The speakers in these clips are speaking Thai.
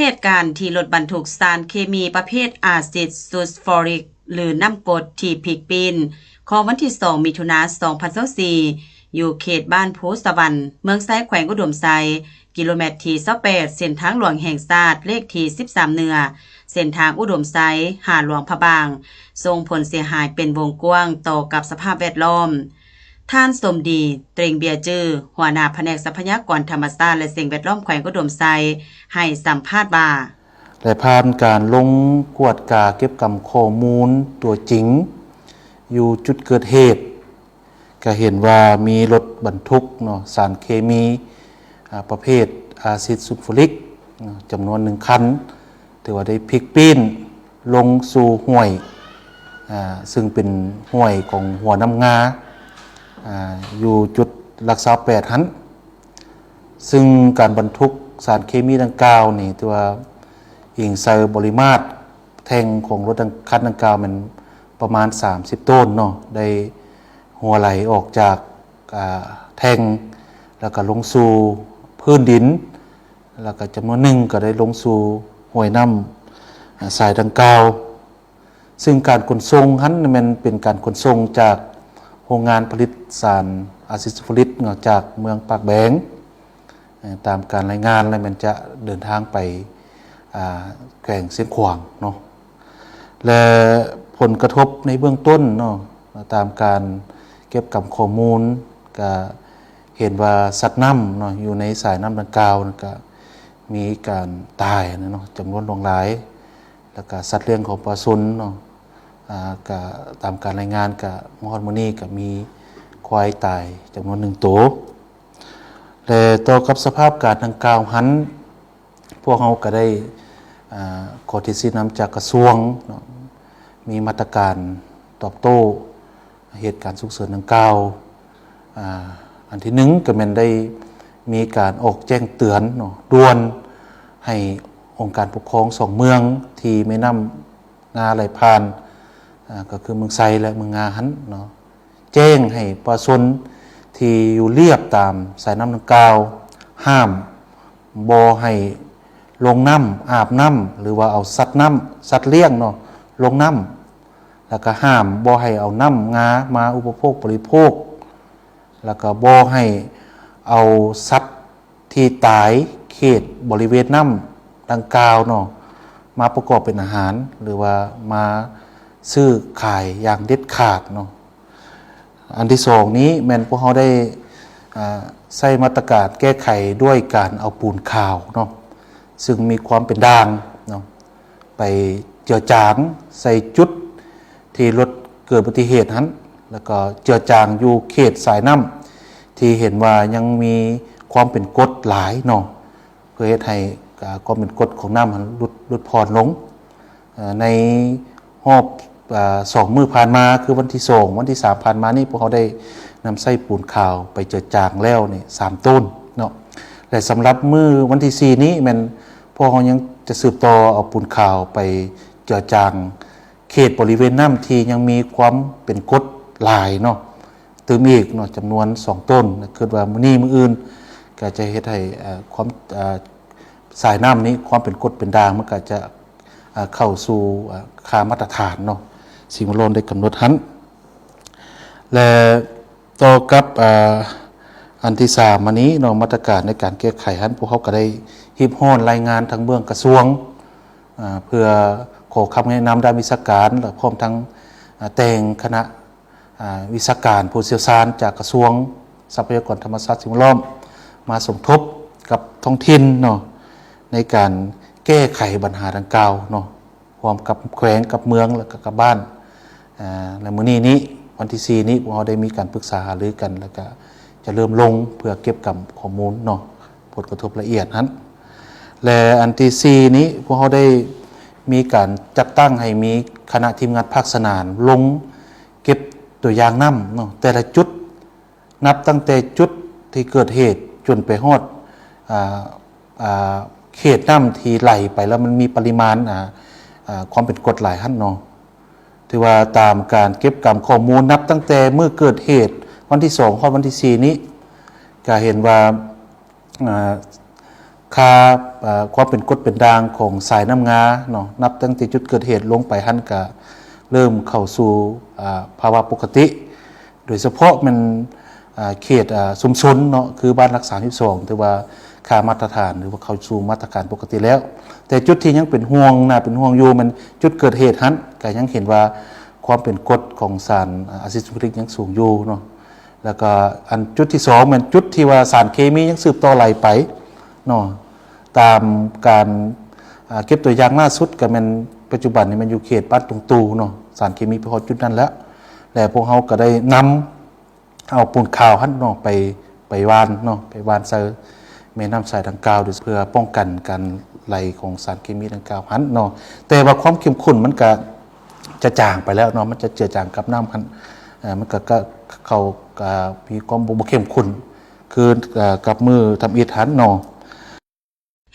เหตุการณ์ที่รถบรรทุกสารเคมีประเภทอาซิดซูลฟอริกหรือน้ำกรดที่พลิกปีนของวันที่2มิถุนายน2024อยู่เขตบ้านโพสวรรค์เมืองไซแขวงอุดมไซกิโลเมตรที่28เส้นทางหลวงแห่งชาติเลขที่13เหนือเส้นทางอุดมไซหาดหลวงพระบางส่งผลเสียหายเป็นวงกว้างต่อกับสภาพแวดล้อมท่านสมดีเตรงเบียจื้อหัวหน้าแผนกทรัพยากรธรรมชาติและสิ่งแวดล้อมแขวงอุดมไซให้สัมภาษณ์ว่าและผ่านการลงกวดกาเก็บกำข้อมูลตัวจริงอยู่จุดเกิดเหตุก็เห็นว่ามีรถบรรทุกเนาะสารเคมีประเภทอาซิดซัลฟูริกจำนวน1คันถือว่าได้พลิกปีนลงสู่ห้วยซึ่งเป็นห้วยของหัวน้ำงาอยู่จุดหลักษา8หันซึ่งการบรรทุกสารเคมีดังกล่าวนี่ตัวอิงใส่ปริมาตรแท่งของรถคันดังกล่าวมันประมาณ30ต้นเนาะได้หัวไหลออกจากแท่งแล้วก็ลงสู่พื้นดินแล้วก็จำนวนหนึ่งก็ได้ลงสู่ห้วยน้ำสายดังกล่าวซึ่งการขนส่งนั้นมันเป็นการขนส่งจากโรงงานผลิตสารอาซิดซัลฟูริกจากเมืองปากแบงตามการรายงานแล้วมันจะเดินทางไปแขวงเสียงขวางเนาะและผลกระทบในเบื้องต้นเนาะตามการเก็บกับข้อมูลก็เห็นว่าสัตว์น้ำเนาะอยู่ในสายน้ำดังกล่าวก็มีการตายเนาะจำนวนหลายแล้วก็สัตว์เลี้ยงของปลาซุนเนาะก็ตามการรายงานกับมอฮอดมนี่ก็มีควายตายจำนวน1ตัวและต่อกับสภาพการดังกล่าวหันพวกเขาก็ได้ขอที่สินำจากกระทรวงมีมาตรการตอบโต้เหตุการณ์ฉุกเฉินดังกล่าวอันที่หนึ่งก็มันได้มีการออกแจ้งเตือนด่วนให้องค์การปกครอง2เมืองที่แม่น้ำงาไหลผ่านก็คือเมืองไซและเมืองงาหันเนาะแจ้งให้ประชาชนที่อยู่เรียบตามสายน้ำดังกล่าวห้ามบ่ให้ลงน้ำอาบน้ำหรือว่าเอาสัตว์น้ำสัตว์เลี้ยงเนาะลงน้ำแล้วก็ห้ามบ่ให้เอาน้ำงามาอุปโภคบริโภคแล้วก็บ่ให้เอาสัตว์ที่ตายเขตบริเวณน้ำดังกล่าวเนาะมาประกอบเป็นอาหารหรือว่ามาซื้อขายอย่างเด็ดขาดเนาะอันที่สองนี้แม่นพวกเขาได้ใส่มาตรการแก้ไขด้วยการเอาปูนขาวเนาะซึ่งมีความเป็นด่างเนาะไปเจือจางใส่จุดที่รถเกิดอุบัติเหตุนั้นแล้วก็เจือจางอยู่เขตสายน้ำที่เห็นว่ายังมีความเป็นกรดหลายเนาะเพื่อให้ความเป็นกรดของน้ำมันลดพรลงในรอบ2 มื้อผ่านมาคือวันที่2วันที่3ผ่านมานี่พวกเขาได้นำไส้ปูนขาวไปเจือจางแล้วนี่3ต้นเนาะแต่สำหรับมื้อวันที่4นี้มันพวกเขายังจะสืบต่อเอาปูนขาวไปเจือจางเขตบริเวณน้ำที่ยังมีความเป็นกรดหลายเนาะเติมอีกเนาะจำนวน2ต้นคิดว่ามื้อนี้มื้ออื่นก็จะเฮ็ดให้ความสายน้ำนี้ความเป็นกรดเป็นด่างมันก็จะเข้าสู่ค่ามาตรฐานเนาะสิ่งแวดล้อมได้กำหนดหันและต่อกับอันที่3มานี้เนาะมาตรการในการแก้ไขหันพวกเขาก็ได้ฮิบฮ้อนรายงานทางเบื้องกระทรวงเพื่อขอคำแนะนำด้านวิชาการและพร้อมทั้งแต่งคณะวิชาการผู้เชี่ยวชาญจากกระทรวงทรัพยากรธรรมชาติสิ่งแวดล้อมมาสมทบกับท้องถิ่นเนาะในการแก้ไขปัญหาดังกล่าวเนาะพร้อมกับแขวงกับเมืองและกับบ้านและมื้อนี้วันที่4นี้พวกเราได้มีการปรึกษาหารือกันแล้วก็จะเริ่มลงเพื่อเก็บกับข้อมูลเนาะผลกระทบละเอียดนั้นและอันที่4นี้พวกเราได้มีการจัดตั้งให้มีคณะทีมงานภาคสนานลงเก็บตัวอย่างน้ำเนาะแต่ละจุดนับตั้งแต่จุดที่เกิดเหตุจนไปฮอดเขตน้ำที่ไหลไปแล้วมันมีปริมาณความเป็นกรดหลายหันเนาะถือว่าตามการเก็บกำข้อมูลนับตั้งแต่เมื่อเกิดเหตุวันที่2ข้อวันที่4นี้ก็เห็นว่า ค่าความเป็นกรดเป็นด่างของสายน้ำงาเนาะนับตั้งแต่จุดเกิดเหตุลงไปหันก็เริ่มเข้าสู่ภาวะปกติโดยเฉพาะมันเขตชุมชนเนาะคือบ้านรักษา12ถือว่าค่ามาตรฐานหรือว่าเข้าสู่มาตรการปกติแล้วแต่จุดที่ยังเป็นห่วงเป็นห่วงอยู่มันจุดเกิดเหตุหันก็ยังเห็นว่าความเป็นกรดของสารอะซิดซัลฟูริกยังสูงอยู่เนาะแล้วก็อันจุดที่2มันจุดที่ว่าสารเคมียังสืบต่อไหลไปเนาะตามการเก็บตัวอย่างล่าสุดก็มันปัจจุบันนี่มันอยู่เขตบ้านตรงตูเนาะสารเคมีไปฮอดจุดนั้นแล้วพวกเขาก็ได้นำเอาปูนขาวหั่นเนาะไปวานเนาะไปวานใส่แม่น้ำสายดังกล่าวเพื่อป้องกันการไหลของสารเคมีดังกล่าวหั่นเนาะแต่ว่าความเข้มข้นมันก็จะจางไปแล้วเนาะมันจะเจือจางกับน้ำหั่นมันก็เขามีความบ่เข้มข้นคือกับมือทำอิฐหั่นเนาะ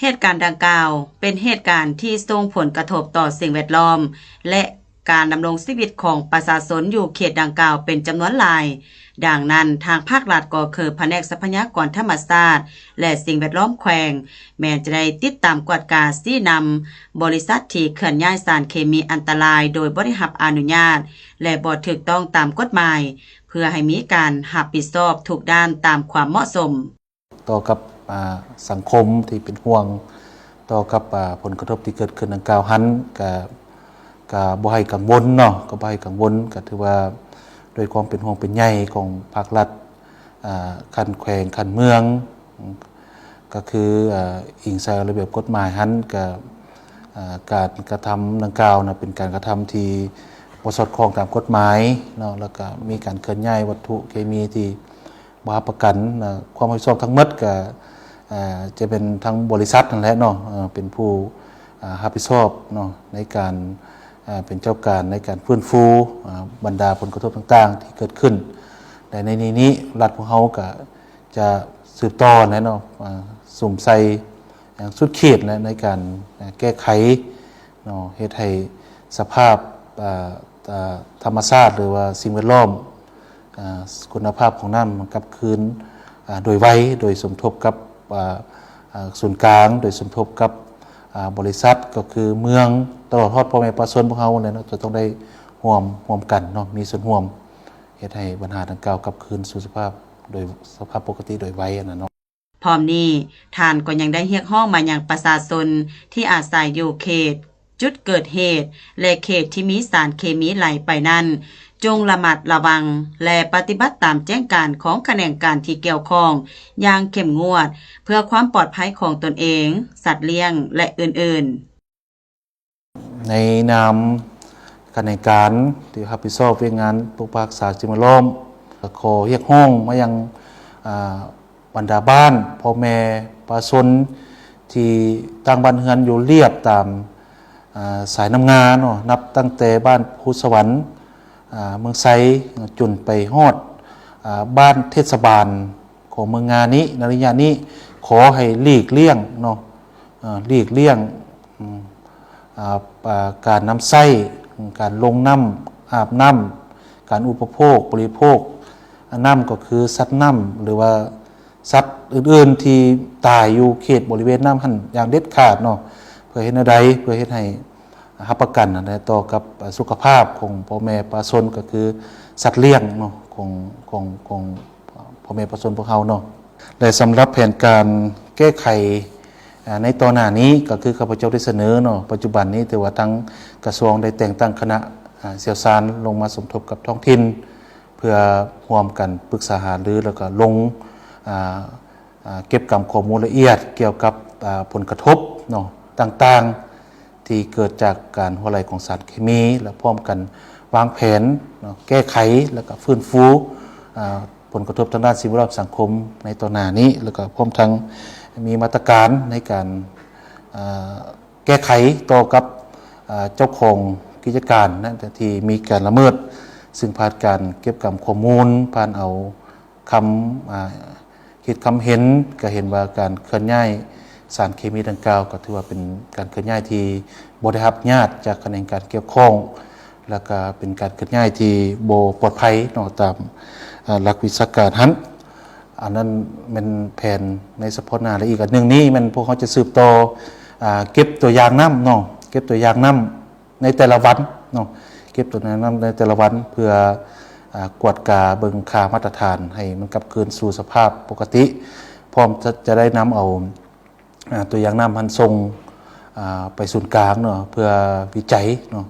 เหตุการณ์ดังกล่าวเป็นเหตุการณ์ที่ส่งผลกระทบต่อสิ่งแวดล้อมและการดำรงชีวิตของประชาชนอยู่เขตดังกล่าวเป็นจำนวนหลายดังนั้นทางภาครัฐก็คือแผนกทรัพยากรธรรมชาติและสิ่งแวดล้อมแขวงแม้จะได้ติดตามกวดกาชี้นำบริษัทที่เคลื่อนย้ายสารเคมีอันตรายโดยบ่ได้รับอนุญาตและบ่ถูกต้องตามกฎหมายเพื่อให้มีการรับผิดชอบทุกด้านตามความเหมาะสมต่อกับสังคมที่เป็นห่วงต่อกับผลกระทบที่เกิดขึ้นดังกล่าวหันก็บ่ให้กังวลเนาะก็บ่ให้กังวลก็ถือว่าโดยความเป็นห่วงเป็นใยของภาครัฐคันแขวงคันเมืองก็คืออิงใส่ระเบียบกฎหมายหันก็การกระทำดังกล่าวนะเป็นการกระทำที่บ่สอดคล้องตามกฎหมายเนาะแล้วก็มีการเคลื่อนย้ายวัตถุเคมีที่บ่รับประกันความรับผิดชอบทั้งหมดก็จะเป็นทั้งบริษัทนั่นแหละเนาะเป็นผู้รับผิดชอบเนาะในการเป็นเจ้าการในการฟื้นฟูบรรดาผลกระทบต่างๆที่เกิดขึ้นแต่ในนี้รัฐของเขาก็จะสืบต่อนะเนาะสุ่มใส่อย่างสุดเขตในการแก้ไขเนาะเฮ็ดให้สภาพธรรมชาติหรือว่าสิ่งแวดล้อมคุณภาพของน้ำมันกลับคืนโดยไวโดยสมทบกับศูนย์กลางโดยสมทบกับบริษัทก็คือเมืองตลอดทอดพ่อแม่ประชาชนพวกเขาเนี่ยจะต้องได้ร่วมกันเนาะมีส่วนร่วมเฮ็ดให้ปัญหาดังกล่าวกลับคืนสู่สภาพโดยสภาพปกติโดยไวนั่นเนาะพร้อมนี้ท่านก็ยังได้เรียกร้องมายังประชาชนที่อาศัยอยู่เขตจุดเกิดเหตุและเขตที่มีสารเคมีไหลไปนั้นจงระมัดระวังและปฏิบัติตามแจ้งการของแขนงการที่เกี่ยวข้องอย่างเข้มงวดเพื่อความปลอดภัยของตนเองสัตว์เลี้ยงและอื่นๆในนามแขนงการที่รับผิดชอบเรื่องงานปกปักษาสิ่งแวดล้อมขอเรียกร้องมายังบรรดาบ้านพ่อแม่ประชาชนที่ตั้งบ้านเรือนอยู่เรียบตามสายน้ำงาเนาะนับตั้งแต่บ้านภูสวรรค์เมืองไซจนไปฮอดบ้านเทศบาลของเมืองงานี้ในระยะนี้ขอให้หลีกเลี่ยงเนาะหลีกเลี่ยงการน้ำไส้การลงน้ำอาบน้ำการอุปโภคบริโภคน้ำก็คือสัตว์น้ำหรือว่าสัตว์อื่นๆที่ตายอยู่เขตบริเวณน้ำหันอย่างเด็ดขาดเนาะเพื่อเฮ็ดใดเพื่อเฮ็ดให้รับประกันต่อกับสุขภาพของพ่อแม่ประชาชนก็คือสัตว์เลี้ยงเนาะของพ่อแม่ประชาชนพวกเขาเนาะและสำหรับแผนการแก้ไขในตอนหน้านี้ก็คือข้าพเจ้าได้เสนอเนาะปัจจุบันนี้แต่ว่าทั้งกระทรวงได้แต่งตั้งคณะเชี่ยวชาญลงมาสมทบกับท้องถิ่นเพื่อร่วมกันปรึกษาหารือแล้วก็ลงเก็บกำข้อมูลละเอียดเกี่ยวกับผลกระทบเนาะต่างๆที่เกิดจากการรั่วไหลของสารเคมีและพร้อมกันวางแผนแก้ไขแล้วก็ฟื้นฟูผลกระทบทางด้านสิ่งแวดล้อมสังคมในตอนหน้านี้แล้วก็พร้อมทั้งมีมาตรการในการแก้ไขต่อกับเจ้าของกิจการนะที่มีการละเมิดซึ่งผ่านการเก็บกำข้อมูลผ่านเอาคำคิดคำเห็นก็เห็นว่าการเคลื่อนย้ายสารเคมีดังกล่าวก็ถือว่าเป็นการเคลื่อนย้ายที่บ่ได้รับอนุญาตจากคณะกรรมการเกี่ยวข้องแล้วก็เป็นการเคลื่อนย้ายที่บ่ปลอดภัยเนาะตามหลักวิชาการหัน อันนั้นมันแผนในเฉพาะหน้าและอีกอันหนึงนี้มันพวกเขาจะสืบต่อเก็บตัวอย่างน้ำเนาะเก็บตัวอย่างน้ำในแต่ละวันเนาะเก็บตัวอย่างน้ำในแต่ละวันเพื่อกวดกาเบิ่งค่ามาตรฐานให้มันกลับคืนสู่สภาพปกติพร้อมจะได้นำเอาตัวอย่างน้ำหันส่งไปศูนย์กลางเนาะเพื่อวิจัยเนาะ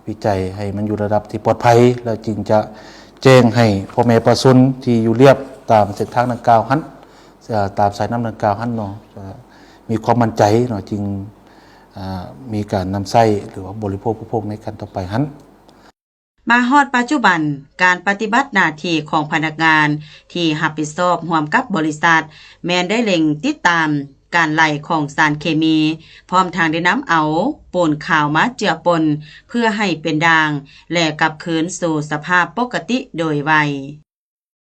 วิจัยให้มันอยู่ระดับที่ปลอดภัยแล้วจึงจะแจ้งให้พ่อแม่ประชาชนที่อยู่เรียบตามเส้นทางดังกล่าวหันตามสายน้ำดังกล่าวหันเนาะมีความมั่นใจเนาะจึงมีการนำใช้หรือว่าบริโภคผู้พกในการต่อไปหันมาฮอดปัจจุบันการปฏิบัติหน้าที่ของพนักงานที่รับผิดชอบร่วมกับบริษัทแม้นได้เล็งติดตามการไหลของสารเคมีพร้อมทางได้นำเอาปูนขาวมาเจือปนเพื่อให้เป็นด่างและกลับคืนสู่สภาพปกติโดยไว